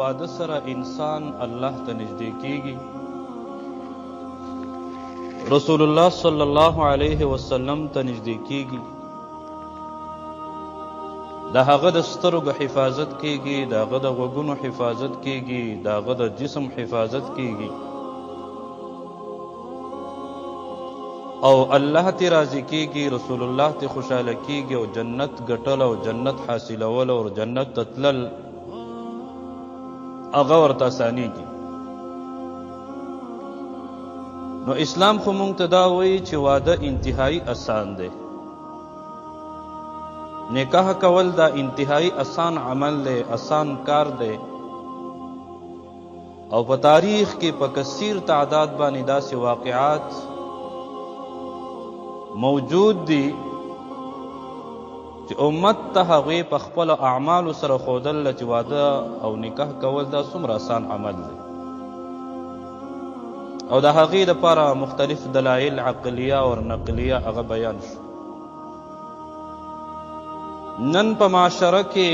واده سره انسان الله ته نږدې کیږي. رسول الله صلی الله علیه وسلم ته نږدې کیږي. د هغه د سترګو حفاظت کیږي، د هغه د غوږونو حفاظت کیږي، د هغه د جسم حفاظت کیږي، او الله ته راضي کیږي، رسول الله ته خوشاله کیږي، او جنت ګټل او جنت حاصلول او جنت ته تلل هغه ورته اسانیږي. نو اسلام خو مونږ ته دا وایي چې واده انتهایی آسان دی. نکاح کول دا انتهایی آسان عمل دی، آسان کار دی، او په تاریخ کې په کثیر تعداد باندې داسې واقعات موجود دي چې امت ته هغوی په خپلو اعمالو سره ښودل چې واده او نکاح کول دا څومره آسان عمل دی، او د هغې دپاره مختلف دلایل عقلیه او نقلیه هغه بیان شو. نن په معاشره کې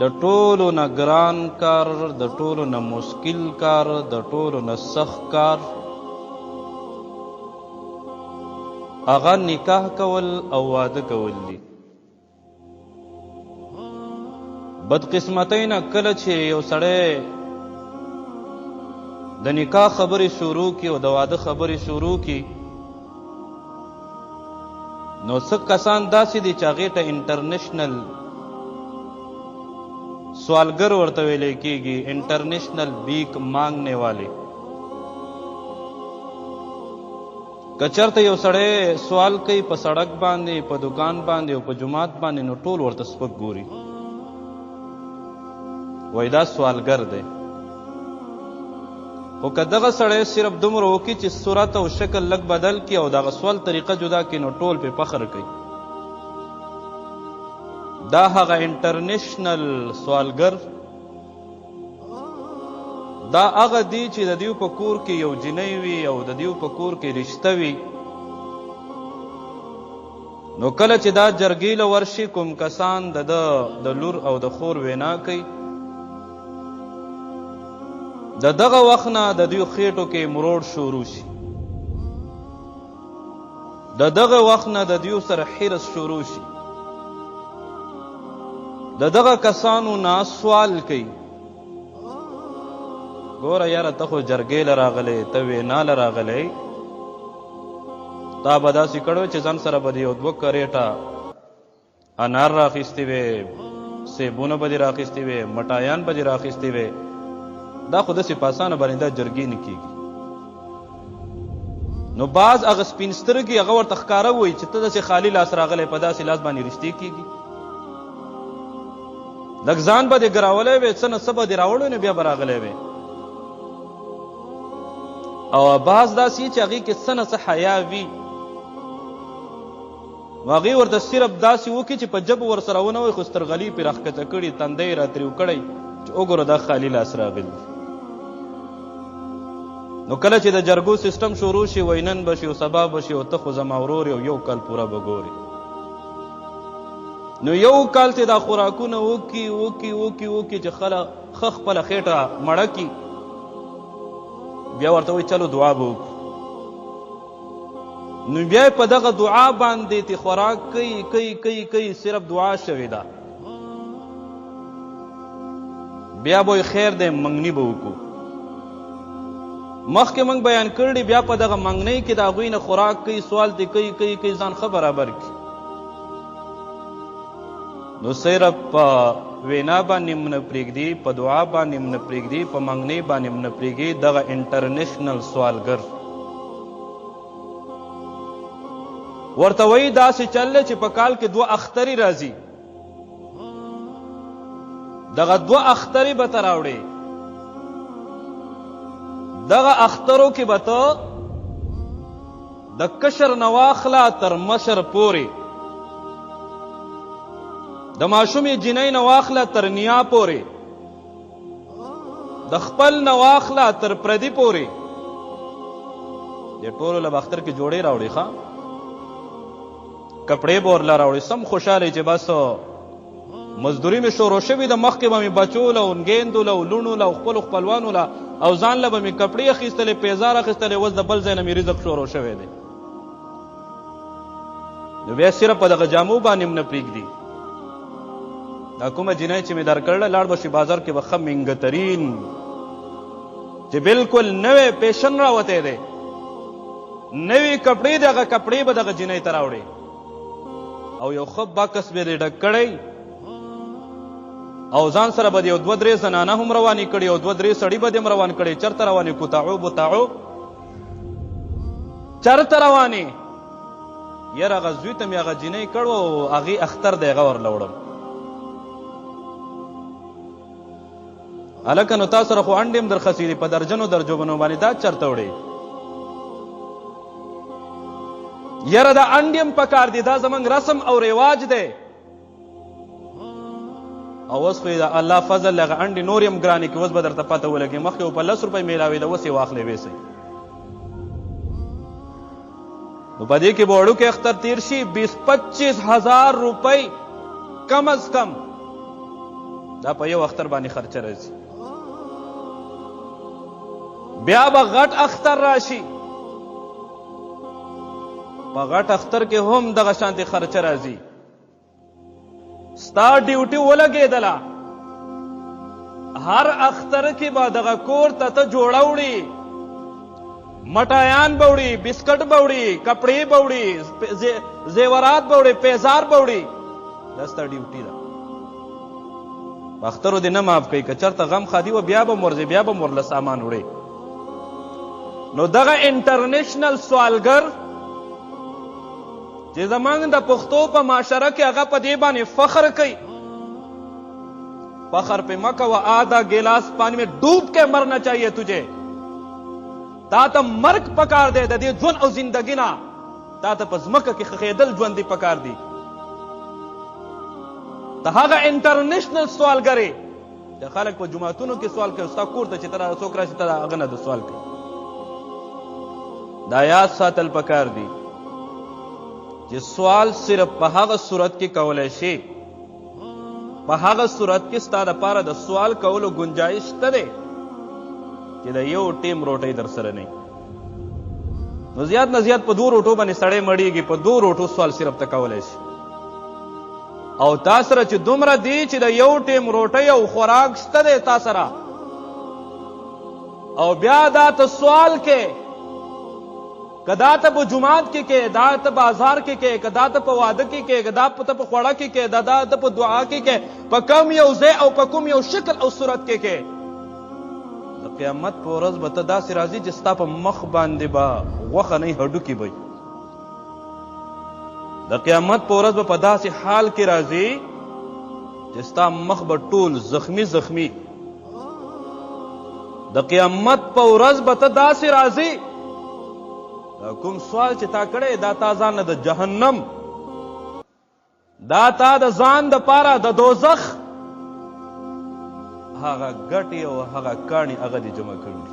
د ټولو نه ګران کار، د ټولو نه مشکل کار، د ټولو نه سخت کار هغه نکاح کول او واده کول دي. بدقسمتۍ نه کله چې یو سړی د نکاح خبرې شروع کی او د واده خبرې شروع کی، نو څه کسان داسې دي چې هغې ته انټرنیشنل سوالګر ورته ویلی کېږي، انټرنیشنل بیک مانگنے والے. که چېرته یو سړی سوال کوي په سړک باندې، په دکان باندې او په جومات باندې، نو ټول ورته سپک ګوري، وایي دا سوالګر دی. خو که دغه سړی صرف دومره وکړي چې صورت او شکل لږ بدل کړي او دغه سوال طریقه جدا کړي، نو ټول پې فخر کوي. دا هغه انټرنیشنل سوالګر، دا هغه دی چې د دیو په کور کې یو جنۍ وي او د دیو په کور کې رشته وي، نو کله چې دا جرګې له ورشي، کوم کسان د لور او د خور وینا کوي، د دغه وخت نه د دوی خېټو کې مروړ شروع شي، د دغه وخت نه د دوی سره حرص شروع شي، د دغه کسانو نه سوال کوي، ګوره یاره ته خو جرګې له راغلی، ته وینا له راغلی، تا به داسې کړی چې ځان سره به د یو 2 کریټه انار راخیستې وې، سیبونه به دې راخیستې وې، مټایان به دې راخیستې وې. دا خو داسې په اسانه باندې دا جرګې نه کېږي. نو بعض هغه سپین سترګې هغه ورته ښکاره وایي چې ته داسې خالي لاس راغلی، په داسې لاس باندې رشتې کېږي. لږ ځان به دې ګراولی وې، څه نه څه به دې راوړی، نو بیا به راغلی وې. او بعض داسې چې هغې کې څه نه څه حیا وي، نو هغې ورته صرف داسې وکړي چې په ژبه ورسره ونه وایي، خو سترغلي پرې راښکته کړي، تندی یې راترېو کړی چې وګوره دا خالي لاس راغلی. نو کله چې د جرګو سیسټم شروع شي، وایي نن به شي او سبا به شي، او ته خو زما ورور یې، یو کال پوره به ګورې. نو یو کال ته دا خوراکونه وکړي چې ښه خپله خېټه مړه کړي، بیا ورته وایي چلو دعا به وکړو. نو بیا په دغه دعا باندې تی خوراک کوي، صرف دعا شوې ده. بیا به خیر دی منګني به وکړو. مخکې موږ بیان کړي، بیا په دغه منګنۍ کې د هغوی نه خوراک کوي، سوال دی کوي، ځان ښه برابر کړي. نو صرف په وینا باندې م نه پرېږدي، په دعا باندې م نه پرېږدي، په منګنۍ باندې م نه پرېږدي. دغه انټرنیشنل سوالګر ورته وایي داسې چل دی چې په کال کې 2 اخترې راځي، دغه 2 اخترې به ته راوړې، دغه اخترو کې به ته د کشر نه واخله تر مشر پورې، د ماشومې جنۍ نه واخله تر نیا پورې، د خپل نه واخله تر پردي پورې. دې ټولو له به اختر کې جوړې راوړي، ښه کپڑے به ورله راوړي، سم خوشحاله چې بس مزدوري مې شروع شوې د مخکې به مې بچو له ګیندو له لوڼو له خپلو خپلوانو له او ځان له به مې کپړې اخیستلې پیزار اخیستلې اوس د بل ځای نه مې رزق شروع شوی دی نو بیا صرف په دغه جامو باندې هم نه پرېږدي دا کومه جنۍ چې مې درکړله لاړ به شي بازار کې به ښه مهنګترین چې بالکل نوی پیشن راوتی دی نوی کپړې د هغه کپړې به دغه جنۍ ته راوړې او یو ښه باکس به یې ډک کړی او ځان سره به د یو دوه درې زنانه هم روانې کړي او دوه درې سړي به دې هم روان کړي چېرته روانې کوتاعو بوتاعو چېرته روانې یاره هغه زوی ته مې هغه جنۍ کړو او هغې اختر دی هغه ورله وړم هلکه نو تا سره خو انډې هم درخسي دي په درجنو درجوبنو باندې دا چېرته وړې یاره دا انډې هم پکار دي دا زموږ رسم او رواج دی او اوس خو یې د الله فضل هغه انډې نور هم ګرانې کړي اوس به درته پته ولګي مخکې و په 10 روپۍ میلاوېده اوس یې واخلې ویسئ نو په دې کې به وړوکی اختر تیر شي 20-25 هزار روپۍ کم از کم دا په یو اختر باندې خرچه راځي بیا به غټ اختر راشي په غټ اختر کې هم دغه شانتې خرچه راځي ستا ډیوټي ولګېدله هر اختر کې به دغه کور ته ته جوړه وړي مټایان به وړي بسکټ به وړي کپړې به وړي زیورات به وړي پیزار به وړي دا ستا ډیوټي ده په اخترو دې نه معاف کوي که چېرته غم خادي و بیا به مرځي بیا به مرله سامان وړي نو دغه انټرنیشنل سوالګر چې زمونږ د پښتو په معاشره کې هغه په دې باندې فخر کوي فخر پہ مکه و آدھا گلاس پانی میں ڈوب کے مرنا چاہیے تجھے تا ته مرګ پکار دی د دې ژوند او زندګي نه تا ته په ځمکه کې خښېدل ژوندي پکار دي ته هغه انټرنیشنل سوالګر یې چې خلک په جوماتونو کې سوال کوي ستا کور ته چې ته څوک راشي ته هغه نه د سوال کوي دا یاد ساتل پکار دي چې سوال صرف په هغه صورت کې کولی شي په هغه صورت کې ستا دپاره د سوال کولو گنجایش شته دی چې د یو ټیم روټۍ در سره نه نو زیات نه زیات په 2 روټو باندې سړی مړیږي په 2 روټو سوال صرف ته کولی شي او تا سره چې دومره دی چې د یو ټیم روټۍ او خوراک شته دی تا سره او بیا دا ته سوال کې که دا ته په جومات کې کې دا ته بازار کې کې که دا ته په واده کې کې که دا ته په خوړه کې کې دا ته په دعا کې کې په کوم یو ځای او په کوم یو شکل او صورت کې کې د قیامت په ورځ به ته داسې راځي چې ستا په مخ باندې به غوښه نه هډوکي به د قیامت په ورځ به په داسې حال کې راځي چې ستا مخ به ټول زخمی زخمی د قیامت په ورځ به ته داسې راځي دا کوم سوال چې تا کړی دا تا ځان نه د جهنم دا تا د ځان د پاره د دوزخ هغه ګټې او هغه کاڼي هغه دې جمع کړي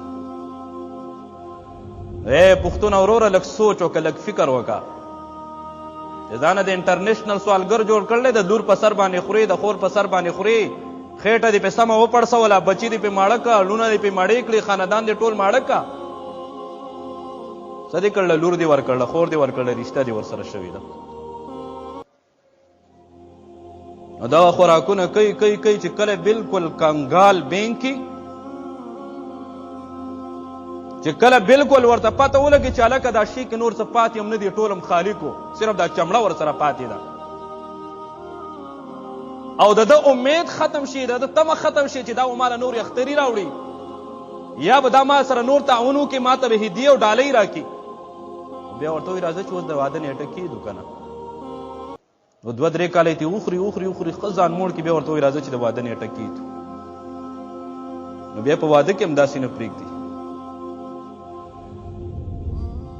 پښتون وروره لږ سوچ وکړه لږ فکر وکړه چې ځانه د انټرنیشنل سوالګر جوړ کړلی د لور په سر باندې خوري د خور په سر باندې خوري خېټه دې په سمه وپړسوله بچي دې په ماړه کړه لونه دې په ماړې کړي خاندان دې ټول ماړه کړه څه دې کړله لور دې ورکړله خور دې ورکړله رشته دې ورسره شوې ده نو دغه خوراکونه کوي چې کله بالکل کنګال بینک کی چې کله بالکل ورته پته ولګي چې هلکه دا شي کې نور څه پاتې هم نه دي ټول هم خالي کو صرف دا چمړه ورسره پاتې ده او د ده امید ختم شي د ده تمه ختم شي چې دا به ماله نور اختري راوړي یا به دا ما سره نور تعاون وکړي ما ته به هدیه او ډالۍ راکړي بیا ورته وایي راځه چې اوس د واده نیټه کېږدو که نه نو 2-3 کاله یې وخوري ښه ځان موړ کړي بیا ورته وایي راځه چې د واده نیټه کېږدو نو بیا په واده کې هم داسې نه پرېږدي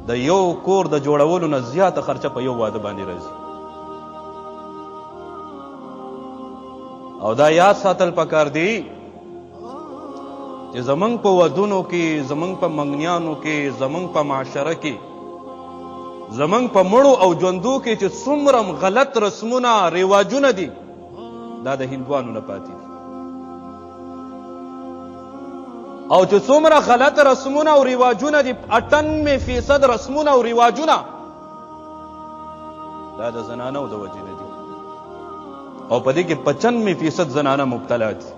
د یو کور د جوړولو نه زیاته خرچه په یو واده باندې راځي او دا یاد ساتل پکار دی چې زمونږ په ودونو کې زمونږ په منګنیانو کې زمونږ په معاشره کې زمونږ په مړو او ژوندو کې چې څومره غلط رسمونه رواجونه دي دا د هندوانو نه پاتې دي. او چې څومره غلط رسمونه او رواجونه دي، 98% رسمونه او رواجونه دا د زنانو د وجې نه دي، او په دې کې 95% زنانه مبتلا دي.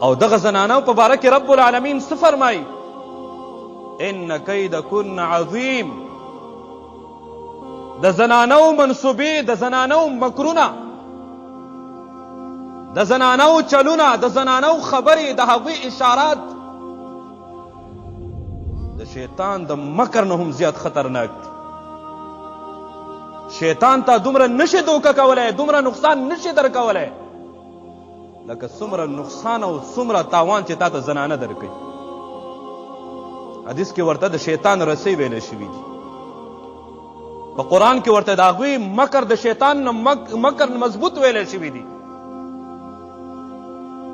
او دغه زنانو په باره کې رب العالمین څه فرمایي؟ ان کیدکن عظیم. د زنانو منصوبې، د زنانو مکرونه، د زنانو چلونه، د زنانو خبرې، د هغوی اشارات د شیطان د مکر نه هم زیات خطرناک دي. شیطان ته دومره نشي دوکه کولی، دومره نقصان نشي در کولی لکه څومره نقصان او څومره تاوان چې تا ته زنانه درکوي. حدیث کې ورته د شیطان رسی ویلی شوي دي، په قرآن کې ورته د هغوی مکر د شیطان نه مکر مضبوط ویلی شوي دي.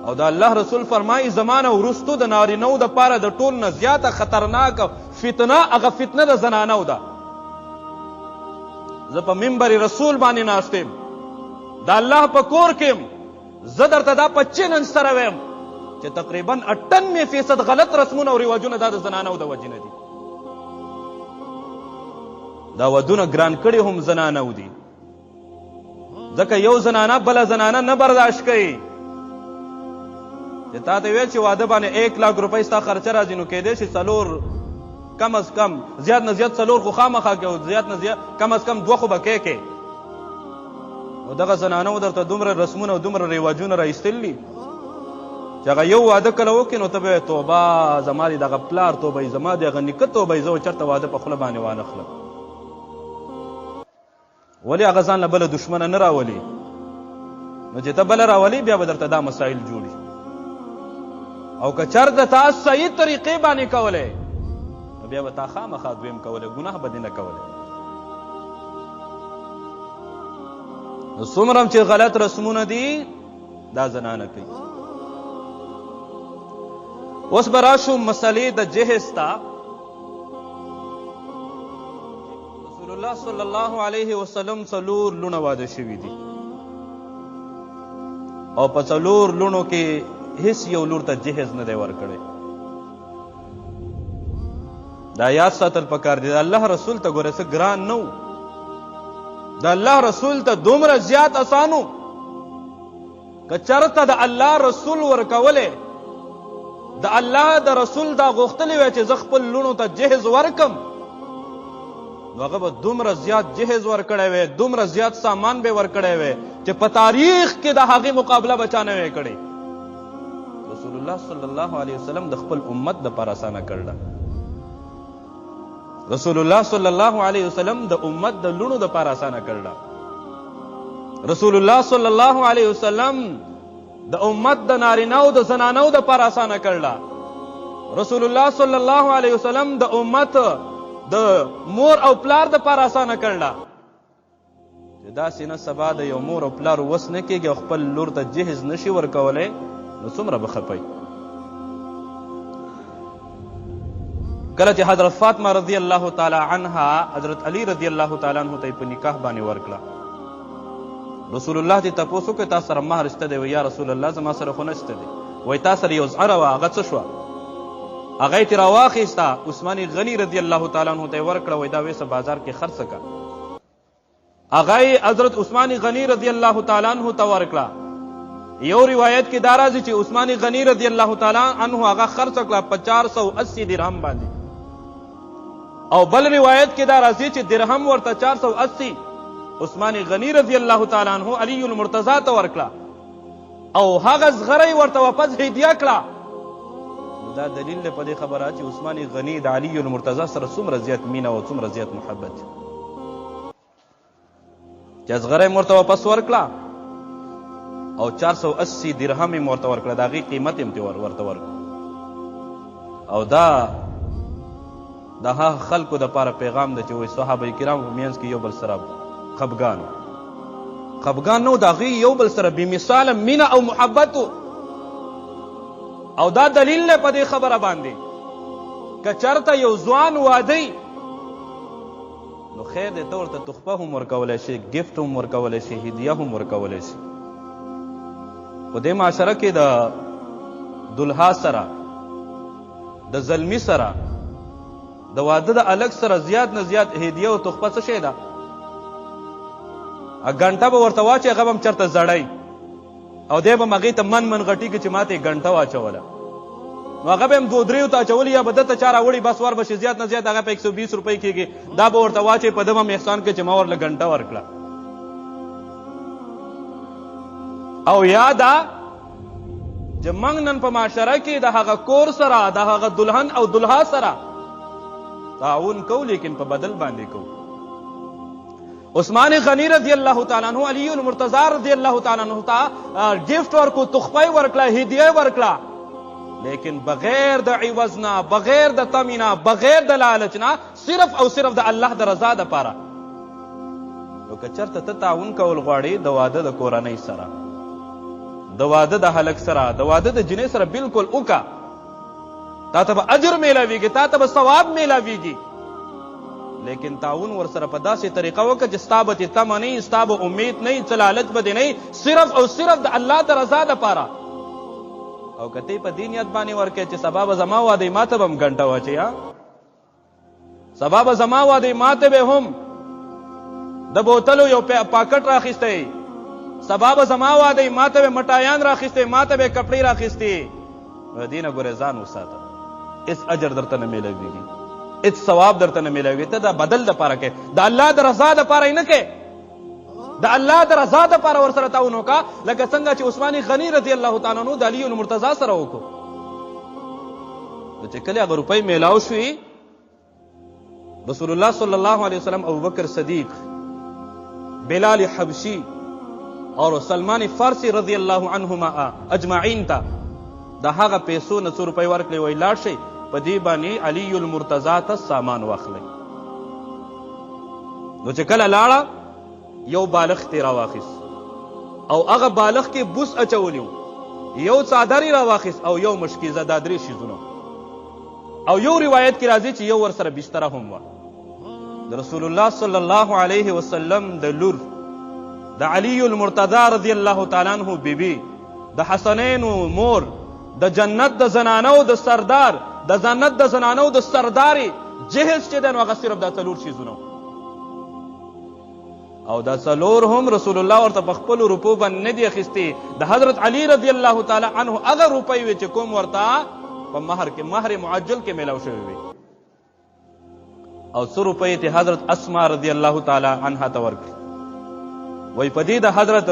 او د الله رسول فرمایي زمانه وروستو د نارینهو دپاره د ټول نه زیاته خطرناکه فتنه هغه فتنه د زنانو ده. زه په منبر رسول باندې ناست یم، د الله په کور کې یم، زه درته دا په چیلنج سره ویم چې تقریبا 98% غلط رسمونه او رواجونه دا د زنانو د وجې نه دي. دا ودونه ګران کړي هم زنانو دي، ځکه یو زنانه بله زنانه نه برداشت کوي. چې تا ته ویل چې واده باندې 1 लाख روپۍ ستا خرچه راځي، نو کیدای شي څلور کم از کم زیات نه زیات څلور خو خامخا کې، او زیات نه زیات کم از کم 2 خو به کې. نو دغه زنانو درته دومره رسمونه او دومره رواجونه را ایستل دي چې هغه یو واده کله وکړي نو ته به توبه زما دې دغه پلار توبه، زما دې هغه نیکه توبه، زه چېرته واده په خوله باندې وانخلم. ولې هغه ځان له بله دښمنه نه راولي؟ نو چې ته بله راولي بیا به درته دا مسایل جوړي. او که چېرته تا صحیح طریقې باندې کولی نو بیا به تا خامخا دویم کولی، ګناه به دې نه کولی. نو څومره چې غلط رسمونه دي دا زنانه کوي. اوس به راشو مسلې د جهیز ته. رسول الله صلی الله علیه وسلم 4 لونه واده شوي دي، او په 4 لونو کې هیڅ یو لور ته جهیز نه دی ورکړی. دا یاد ساتل پکار دی. د الله رسول ته ګوره څه ګران نه و، د الله رسول ته دومره زیات اسانو. که چېرته د الله رسول ورکولی، د الله د رسول دا غوښتلی وی چې زه خپل لونو ته جهیز ورکم، نو هغه به دومره زیات جهیز ورکړی وی، دومره زیات سامان به ورکړی وی چې په تاریخ کې د هغې مقابله به چا نه وی کړی. رسول الله صلی الله علیه وسلم د خپل امت دپاره اسانه کړله. رسول الله صلی الله علیه وسلم د امت د لونو دپاره اسانه کړله. رسول الله صلی الله علیه وسلم د امت د نارینهو د زنانو دپاره اسانه کړله. رسول الله صلی الله علیه وسلم د امت د مور او پلار دپاره اسانه کړله. چې داسې نه سبا د یو مور او پلار وس نه کېږي او خپل لور ته جهیز نشي ورکولی، نو څومره به خفئ. کله چې حضرت فاطمه رضی الله تعالی عنها حضرت علی رضی الله تعالی عنہ ته په نکاح باندې ورکړه، رسول الله دې تپوس وکړ تا سره مهر شته دی؟ یا رسول الله زما سره خو نشته دی. وایي تا سره یو زعره وه، هغه څه شوه؟ هغه یې ترې راواخیسته، عثمان غني رضی الله تعالی عنہ ته یې ورکړه، وایي دا ویسه بازار کې خرڅ کړه. هغه یې حضرت عثمان غني رضی الله تعالی عنہ ته ورکړه. یو روایت کې دا راځي چې عثمان غني رضی الله تعالی عنہ هغه خرڅ کړه په 480 درهم باندې، او بل روایت کې دا راځي چې درهم ورته 480 عثمان غني رضی الله تعالی عنہ علی المرتضی ته ورکړه، او هغه زغره ورته واپس هدیه کړه. دا دلیل دی په دې خبره چې عثمان غني د علی المرتضی سره څومره زیات مینه او څومره زیات محبت چې زغره یې ورته واپس ورکړه او 480 درهم یې ورته ورکړه، د هغې قیمت یې ورته ورکړه. او دا د هغه خلکو دپاره پیغام دی چې وایي صحابه کرامو په منځ کې یو بل سره خفګان نه و، د هغې یو بل سره بېمثاله مینه او محبت و. او دا دلیل دی په دې خبره باندې که چېرته یو ځوان واده نو خیر دی ته ورته تحفه هم ورکولی شي، ګفټ هم ورکولی شي، هدیه هم ورکولی شي. خو دې معاشره کې د دلها سره، د زلمي سره، د واده د الګ سره زیات نه زیات هدیه او تحفه څه شی ده؟ ګنټه به ورته واچي، هغه به هم چېرته زړی او دی به هم هغې ته من غټېږي چې ما ته یې ګنټه واچوله. نو هغه به هم 2-3 ته اچولي، یا به ده ته چا راوړي، بس ور به شي زیات نه زیات هغه په 120 روپۍ کېږي. دا به ورته واچوي، په ده به هم احسان کوي چې ما ورله ګنټه ورکړه. او یا دا چې موږ نن په معاشره کې د هغه کور سره، د هغه دلهن او دلها سره تعاون کوو، لیکن په بدل باندې کوو. عثمان غنی رضی الله تعالی عنہ، علی المرتضی رضی الله تعالی عنہ ته ګفټ ورکو، تحفه ورکړه، هدیه ورکړه، لیکن بغیر د عوض نه، بغیر د تمې نه، بغیر د لالچ نه، صرف او صرف د الله د رضا دپاره. نو که چېرته ته تعاون کول غواړې د واده د کورنۍ سره، د واده د هلک سره، د واده د جنۍ سره بالکل وکړه. تا ته به اجر میلاویږي، تا ته به ثواب میلاویږي، لیکن تعاون ورسره په داسې طریقه وکړه چې ستا به تمه نه وي، ستا به امید نه وي، څه لالچ به دې نه وي، صرف او صرف د الله د رضا دپاره. او که ته په دې نیت باندې ورکړې چې سبا به زما واده ما ته به هم ګنټه واچوي، سبا به زما واده ما ته به هم د بوتلو یو پاکټ راخیستی، سبا به زما واده ما ته به مټایان راخیستی، ما ته به کپړې راخیستې، نو دې نه ګورې ځان وساته. هېڅ اجر درته نه میلاویږي، هېڅ ثواب درته نه میلاویږي. ته دا بدل دپاره کوې، د الله د رضا دپاره یې نه کوې، د الله د رضا دپاره ورسره تعاون وکړه، لکه څنګه چې عثمان غني رضی الله تعالی عنہ د علي المرتضی سره وکړو. نو چې کله هغه روپۍ میلاو شوي، رسول الله صلی الله علیه وسلم ابوبکر صدیق، بلال حبشي اور سلمان فارسی رضی الله عنهما اجمعین ته د هغه پیسو نه 100 روپۍ ورکړې، وایي لاړ شئ په دې باندې علي المرتضی ته سامان واخلئ. نو چې کله لاړه، یو بالغ تې راواخیست او هغه بالغ کې بوس اچولی و، یو څادر یې راواخیست او یو مشکیزه، دا 3 شیزونه. او یو روایت کې راځي چې یو ورسره بستره هم وه. د رسول الله صلی الله علیه وسلم د لور د علي المرتضی رضی الله تعالی عنہ بیبي، د حسنین مور، د جنت د زنانو د سردار، د جنت د زنانو د سرداري جهز چې دی، نو هغه صرف دا 4 شیزونه، او دا 4 هم رسول الله ورته په خپلو روپو باندې نه دي اخیستي. د حضرت علي رضی الله تعالی عنہ هغه روپۍ وې چې کوم ورته په مهر کې، مهر معجل کې میلاو شوی وي. او 100 روپۍ ته حضرت اسما رضی الله تعالی عنها ته ورکړي. وای په دې د حضرت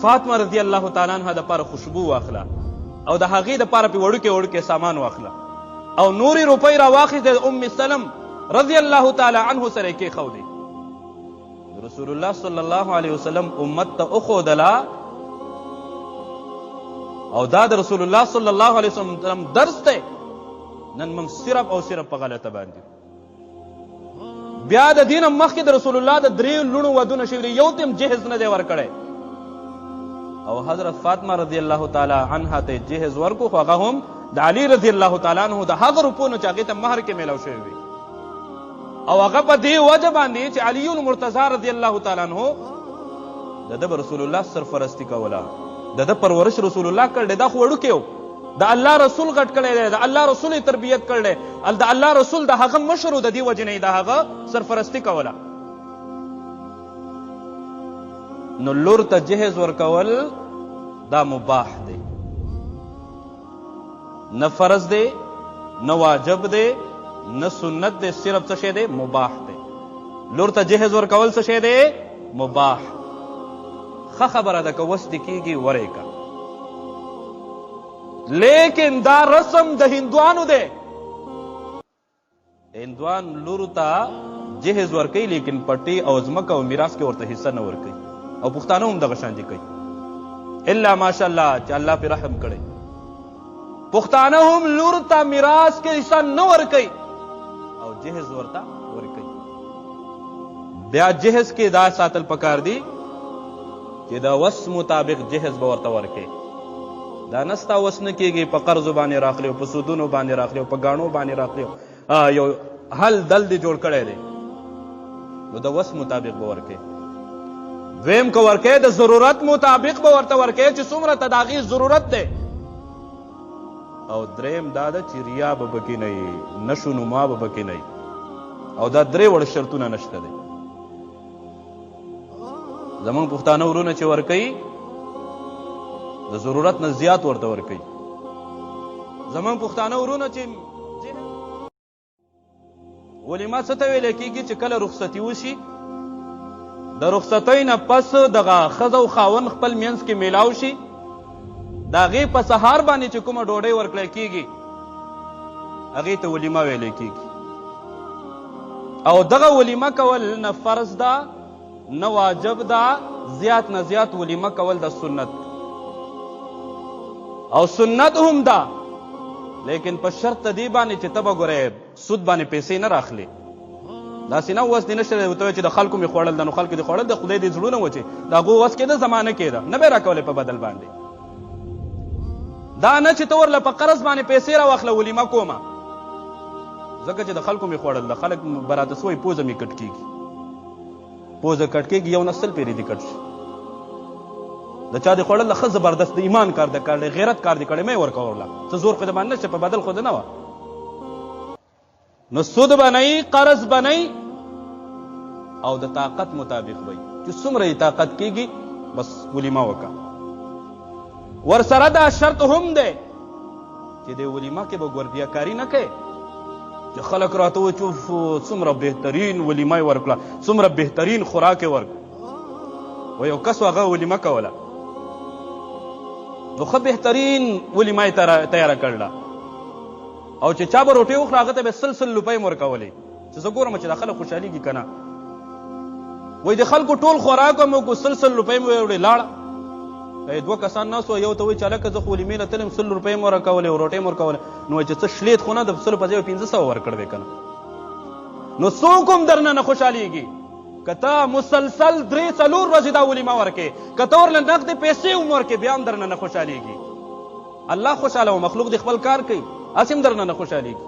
فاطمه رضی الله تعالی عنها دپاره خوشبو واخله، او د هغې دپاره پې وړوکې سامان واخله، او نورې روپۍ راواخیستې د ام سلم رضی الله تعالی عنه سره یې کېښودې. رسول الله صلی الله علیه وسلم امت ته وښودله، او دا د رسول الله صلی الله علیه وسلم درس دی. نن موږ صرف او صرف په غلطه باندې. بیا د دین مخکې د رسول الله د 3 لوڼو ودونه شوي دي، یو ته هم جهز نه دی ورکړی، او حضرت فاطمه رضی الله تعالی عنها ته جهز ورکو، خو هغه هم د علي رضی الله تعالی عنه د هغه روپو نه چې هغې ته مهر کې میلاو شوی وي. او هغه په دې وجه باندې چې علي المرتضی رضی الله تعالی عنہ د ده رسول الله سرپرستی کوله، د ده پرورش رسول الله کړی. دا خو وړوکی و، د الله رسول غټ کړی دی، د الله رسول یې تربیت کړی، د الله رسول د هغه مشر و، د دې وجې نه یې د هغه سرپرستی کوله. نو لور ته جهز ورکول دا مباح دی، نه فرض دی، نه واجب دی، نه سنت دی، صرف څه شی دی؟ مباح دی. لور ته جهز ورکول څه شی دی؟ مباح. ښه خبره ده که وس دې کېږي ورې که، لیکن دا رسم د هندوانو دی. هندوان لور ته جهز ورکوي، لیکن پټي او ځمکه او میراث کې ورته حصه نه ورکوي. او پښتانه هم دغه شان دي کوي، الا ماشاءالله چې الله پې رحم کړی. پښتانه هم لور ته میراث کې حصه نه ورکوي او جهز ورته ورکوي. بیا جهز کې دا ساتل پکار دی چې د وس مطابق جهز به ورته ورکوي. دا نستا وس نه کېږي په قرضو باندې راخلي او په سودونو باندې راخلي او په ګاڼو باندې راخلي، یو حل دل دې جوړ کړی دی، نو د وس مطابق به ورکې. دویم که ورکې د ضرورت مطابق به ورته ورکې چې څومره ته د هغې ضرورت دی. او دریم دا ده چې ریا به پکې نه وي، نشو نما به پکې نه وي. او دا درې وړ شرطونه نشته دی. زمونږ پښتانه ورونه چې ورکوي د ضرورت نه زیات ورته ورکوي. زمونږ پښتانه ورونه چې ولیمه څه ته ویلی کېږي چې کله رخصتي وشي، د رخصتۍ نه پس دغه ښځه او خاوند خپل منځ کې میلاو شي، د هغې په سهار باندې چې کومه ډوډۍ ورکړی کېږي هغې ته ولیمه ویلی کېږي. او دغه ولیمه کول نه فرض ده نه واجب ده، زیات نه زیات ولیمه کول د سنت او سنت هم ده، لیکن په شرط دې باندې چې ته به ګورې سود باندې پیسې نه راخلې. داسې نه اوس دې نشته دی ورته چې د خلکو مې خوړل ده، نو خلکو دې خوړل د خدای دې زړونه وچې د هغو وس کېده زمانه کېده نه به یې راکولې په بدل باندې. دا نه چې ته ورله په قرض باندې پیسې راواخله ولیمه کومه، ځکه چې د خلکو مې خوړل ده، خلک به راته څه وایي پوزه مې کټ کېږي. پوزه کټ کېږي یو نه 100 پیرې دې کټ شي. د چا دې خوړل ښه زبردست د ایمان کار د کړی، غیرت کار دې کړی، مه یې ورکوله، څه زور خو د باندې نشته، په بدل خو د نه وه. نو سود به نه وي، قرض به نه وي، او د طاقت مطابق به وي چې څومره یې طاقت کېږي بس ولیمه وکړه. ورسره دا شرط هم دی چې د ولیمه کې به ګوردیاکاري نه کوې چې خلک راته وایي چې څومره بهترین ولیمه یې ورکړه، څومره بهترین خوراک یې ورکړه. و یو کس هغه ولیمه کوله نو ښه بهترین ولیمه یې تیاره کړله، او چې چا به روټۍ وخوړه هغه ته به 100 روپۍ م ورکولې چې زه ګورم چې دا خلک خوشحالېږي که نه. وایي د خلکو ټول خوراک مې وکړو 100 روپۍ مې وړې لاړه. دوه کسان ناست وه، یو ته وایي چې هلکه زه خو ولیمې نه تلم 100 روپۍ م ورکولې او روټۍ م ورکولې. نو وایي چې څه شلید خو نه د 100 په ځای 500 ورکړ دی که نه. نو څوک هم درنه نه خوشحالېږي که ته مسلسل 3-4 ورځې دا ولیمه ورکې، که ته ورله نقدې پیسې هم ورکې بیا هم درنه نه خوشحالېږي. الله خوشحاله و، مخلوق دې خپل کار کوي، هسې هم درنه نه خوشحالېږي.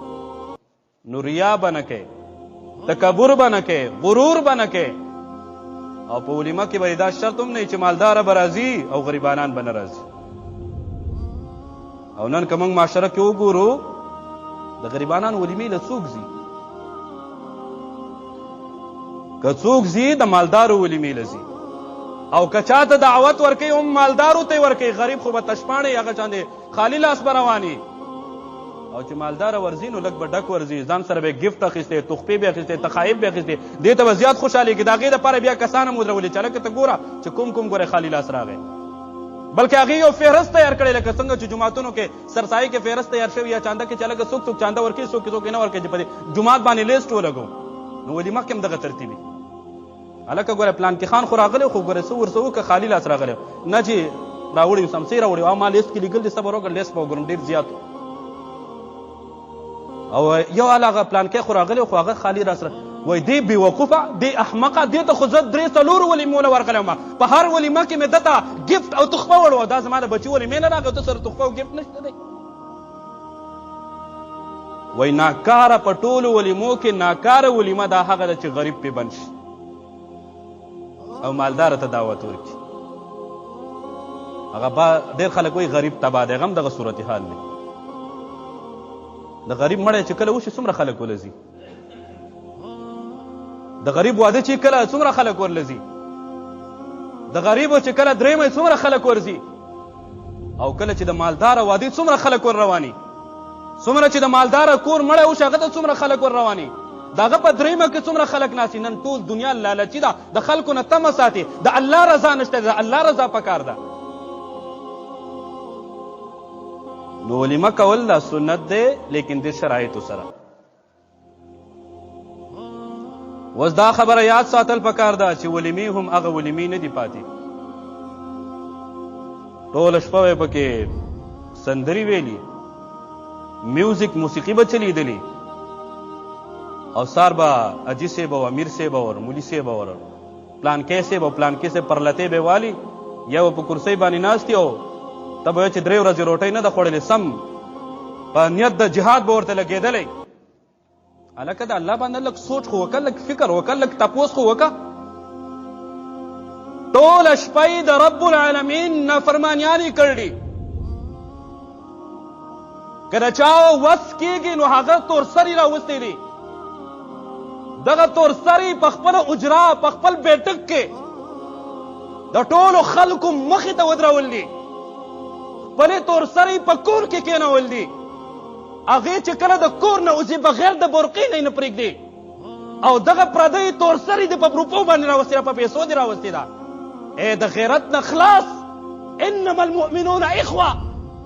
نو ریا به نه کوې، تکبر به نه کوې، غرور به نه کوې. او په ولیمه کې به دا شرط هم نه وي چې مالداره به راځي او غریبانان به نه راځي. او نن که موږ معاشره کې وګورو د غریبانان ولیمې له څوک ځي؟ که څوک ځي د مالدارو ولیمې له ځي، او که چاته دعوت ورکوي هم مالدارو ته یې ورکوي، غریب خو به تشپاڼې هغه چاندې خالي لاس به رواني. او چې مالداره ورځي نو لږ به ډک ورځي، ځان سره به یې ګفټ اخیستی، تحفې به اخیستی، تخایف به اخیستی، دې ته به زیات خوشحالېږي. د هغې دپاره بیا کسان هم ودرولي چې هلکه ته ګوره چې کوم کوم ګورې خالي لاس راغی. بلکې هغې یو فهرست تیار کړی لکه څنګه چې جوماتونو کې سرسایي کې فهرست تیار شوي یا چانده کې چې هلکه څوک څوک چانده ورکوي، څوک څوک یې نه ورکوي، چې په دې جومات باندې لیست ولګو. نو ولیمه کې هم دغه ترتیب وي. هلکه ګوره پلانکي خان خو راغلی خو ګوره څه ورڅه وکړه خالي لاس راغلی نه چې راوړي سمسې راوړي او ما لیست کې لیکل دي صبر وکړه لیست به وګورم ډېر زیات او یو هغه پلانکی خو راغلی خو هغه خالي راس وای دی بیوقوفه دی احمقه دې ته خو زه 3-4 ولیمونه ورکړی وم په هر ولیمه کې مې ده ته ګفټ او تحفه وړوه دا زما د بچي ولیمې نه راغی ته سره تحفه او ګفټ نشته دی وای ناکاره په ټولو ولیمو کې ناکاره ولیمه دا هغه ده چې غریب پې بند شي او مالداره ته دعوت ورکړي هغه ډېر خلک وایي غریب تباه دی هغه هم دغه صورتحال دی د غریب مړی چې کله وشي څومره خلک ولځي د غریب واده چې کله څومره خلک ورلځي د غریبو چې کله درېیمه څومره خلک ورځي او کله چې د مالداره واده څومره خلک ور رواني څومره چې د مالداره کور مړی وشي هغه ته څومره خلک ور رواني د هغه په درېیمه کې څومره خلک ناستي نن ټول دنیا لالچي ده د خلکو نه تمه ساتي د الله رضا نشته د الله رضا پکار ده نو ولیمه کول دا سنت دی لیکن د شرایطو سره اوس دا خبره یاد ساتل پکار ده چې ولیمې هم هغه ولیمې نه دي پاتې ټوله شپه به پکې سندرې ویلي میوزیک موسیقي به چلیدلی او سار به اجي صاحب او امیر صاحب او مولي صاحب او پلانکی صاحب او پلانکی صاحب پرلتې به والي یا په کرسۍ باندې ناستي او ته به چې 3 ورځې روټۍ نه ده خوړلې سم په نیت د جهاد به ورته لګېدلی هلکه د الله باندې لږ سوچ خو وکړه، لږ فکر وکړه، لږ تپوس خو وکړه. ټوله شپه یې د رب العالمین نافرمانیانې کړي. که د چا وس کېږي نو هغه تورسري راوستی دي. دغه تورسري په خپله اجرا په خپل بیټک کې د ټولو خلکو مخې ته ودرول دي. خپلې تورسري په کور کې کېنول دي. هغې چې کله د کور نه وځي بغیر د برقې نه یې نه پرېږدي. او دغه پردی تورسري دې په روپو باندې راوستې ده، په پیسو دې راوستې ده. د غیرت نه خلاص. انما المؤمنون اخوه.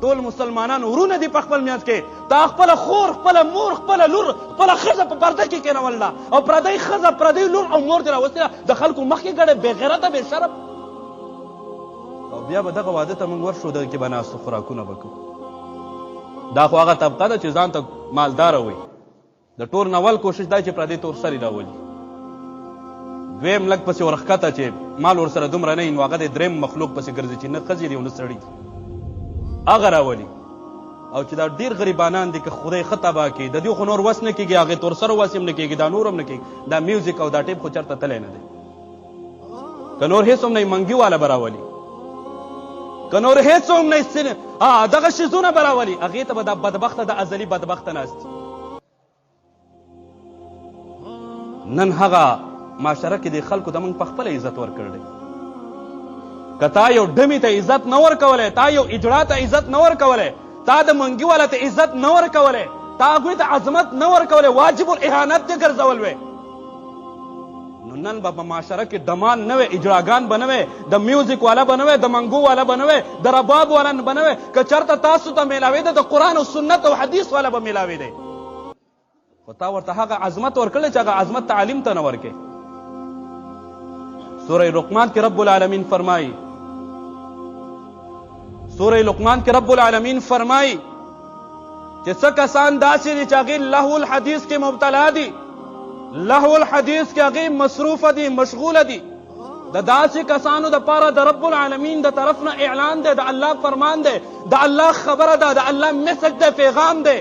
ټول مسلمانان ورونه دي په خپل میاس کې. تا خپله خور، خپله مور، خپله لور، خپله ښځه په پرده کې کېنول ده، او پردی ښځه، پردی لور او مور دې راوستې ده، د خلکو مخکې ګډه بې غیرته بې شرف. او بیا به دغه واده ته موږ ورشو، دغه کې به ناستو خوراکونه به کوو. دا خو هغه طبقه ده چې ځان ته مالداره وي. د ټول نول کوشش دا چې پردی تورسري راولي. دویم لږ پسې ورښکته چې مال ورسره دومره نه وي، نو هغه د دریم مخلوق پسې ګرځي چې نه ښځې دي او نه سړي دي، هغه راولي. او چې دا ډېر غریبانان دي که خدای ښه تباه کړي، د دې خو نور وس نه کېږي، هغې تورسرو وس هم نه کېږي، دا نور هم نه کېږي. دا میوزیک او دا ټیپ خو چېرته تلی نه دی. که نور هېڅ هم نه وي منګي والا به راولي، که نور هېڅ هم نه دغه شیزونه به راولي. هغې ته به دا بدبخته د ازلي بدبخته ناست. نن هغه معاشره کې د خلکو ته موږ په خپله عزت ورکړ دی. که تا یو ډمې ته عزت نه ورکولی، تا یو اجړا ته عزت نه ورکولی، تا د منګي والا ته عزت نه ورکولی، تا هغوی ته عظمت نه ورکولی، واجب الاهانت دې ګرځول وی، نو نن به په معاشره کې ډمان نه وی، اجړاګان به نه وی، د میوزیک والا به نه وی، د منګو والا به نه وی، د رباب والا به نه وی. که چېرته تاسو ته میلاوی ده، د قرآن او سنت او حدیث والا به میلاوی دی. خو تا ورته هغه عظمت ورکړی چې هغه عظمت تعلیم ته نه ورکې. سورہ لقمان کې رب العالمین فرمایي، سورہ لقمان کې رب العالمین فرمایي چې څه کسان داسې دي چې هغې لهو الحدیث کې مبتلا دي، لهو الحدیث کې هغې مصروفه دي، مشغوله دي. د داسې کسانو دپاره د رب العالمین د طرف نه اعلان دی، د الله فرمان دی، د الله خبره ده، د الله مسج دی، پیغام دی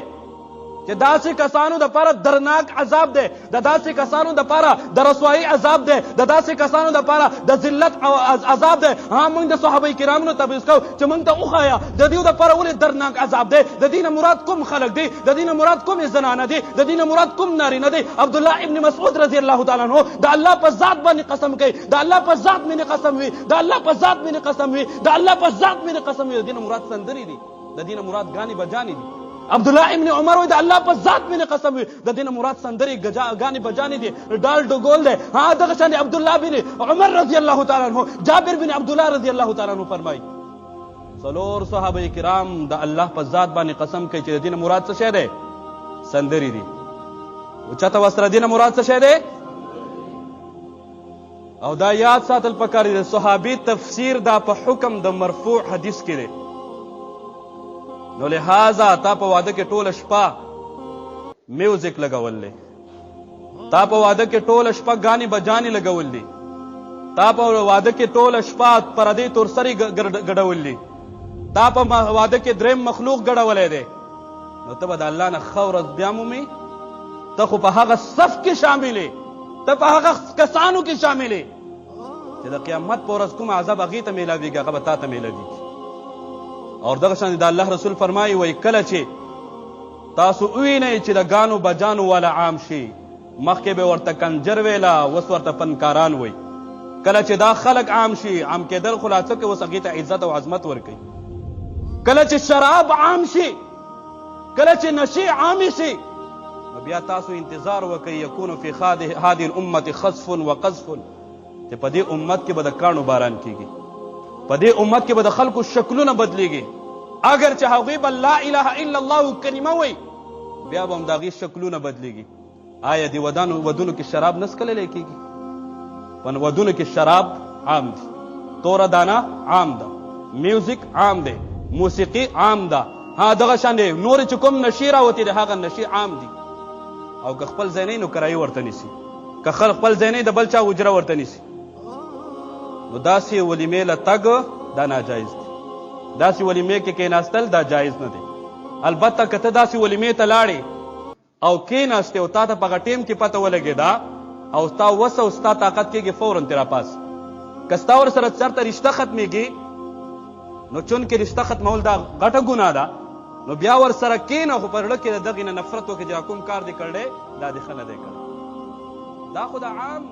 چې داسې کسانو دپاره درناک عذاب دی، د داسې کسانو دپاره د رسوایي عذاب دی، د داسې کسانو دپاره د ذلت او عذاب دی. موږ د صحابه کرامو نه تپوس کوو چې موږ ته وښایه د دې دپاره ولې درناک عذاب دی، د دې نه مراد کوم خلک دی، د دې نه مراد کومې زنانه دی، د دې نه مراد کوم نارینه دی. عبدالله ابن مسعود رضی الله تعالی عنه د الله په ذات باندې قسم کوي، د الله په ذات مې قسم وي، د الله په ذات مې قسم وي، د الله په ذات مې قسم وي. د دې نه مراد سندرې دي، د دې نه مراد ګانې بجانې دي. عبدالله ابن عمر وایي د الله په ذات مې قسم وي، د دې نه مراد سندرې ګانې بجانې دي، ډال ډګول دی. دغه شان عبدالله بن عمر رضی الله تعالی عنه، جابر بن عبدالله رضی الله تعالی عنه فرمایي څلور صحابه کرام د الله په ذات باندې قسم کوي چې د دې نه مراد څه شی دی؟ سندرې دي. اوچته وسره دې نه مراد څه شی دی؟ او دا یاد ساتل پکار دی، صحابي تفسیر دا په حکم د مرفوع حدیث کې دی. نو لہذا تا په واده کې ټوله شپه میوزیک لګول دی، تا په واده کې ټوله شپه ګانې بجانې لګول دي، تا په واده کې ټوله شپه پردې تورسري ګډول دي، تا په واده کې دریم مخلوق ګډولی دی. نو ته به د الله نه ښه ورځ بیا مومې؟ ته خو په هغه صف کې شامل یې، ته په هغه کسانو کې شامل یې چې د قیامت په ورځ کوم عذاب هغې ته میلاویږي، هغه به تا ته میلاویږي. اور دغه شان د الله رسول فرمایي وایي کله چې تاسو ووینئ چې د ګانو بجانو والا عام شي، مخکې به ورته کنجر ویله، اوس ورته فنکاران وایي. کله چې دا خلک عام شي، عام کېدل خلاصه کې اوس هغې ته عزت او عظمت ورکوي. کله چې شراب عام شي، کله چې نشې عامې شي، نو بیا تاسو انتظار وکئ یکونو فی هذه الامة خسف وقذف، چې په دې امت کې به د کاڼو باران کېږي، په دې امت کې به د خلکو شکلونه بدلیږي. اگر چې هغوی به لا اله الا الله کلمه وایي، بیا به هم د هغې شکلونه بدلیږي. آیا د ودونو کې شراب نه څکلی کېږي؟ په ودونو کې شراب عام دی، توره دانه عام ده، میوزیک عام دی، موسیقي عام ده. دغه شان دی نورې چې کوم نشې راوتې دی، هغه نشې عام دي. او که خپل ځای نه وي نو کرایي ورته نیسي، که خپل ځای نه وي د بل چا اجره ورته نیسي. نو داسې ولیمې له تګ دا ناجایز دی، داسې ولیمې کې کېناستل دا جایز نه دی. البته که ته داسې ولیمې ته لاړې او کېناستې او تا ته په هغه ټیم کې پته ولګېده او ستا وس او ستا طاقت کېږي فوراً ترې راپاس که ستا ورسره چېرته رشته ختمېږي نو چونکې رشته ختمول دا غټه ګناه ده نو بیا ورسره کېنه خو په زړه کې د دغې نه نفرت وکړې چې کوم کار دې کړی دا دې ښه نه دی کړی دا خو د عام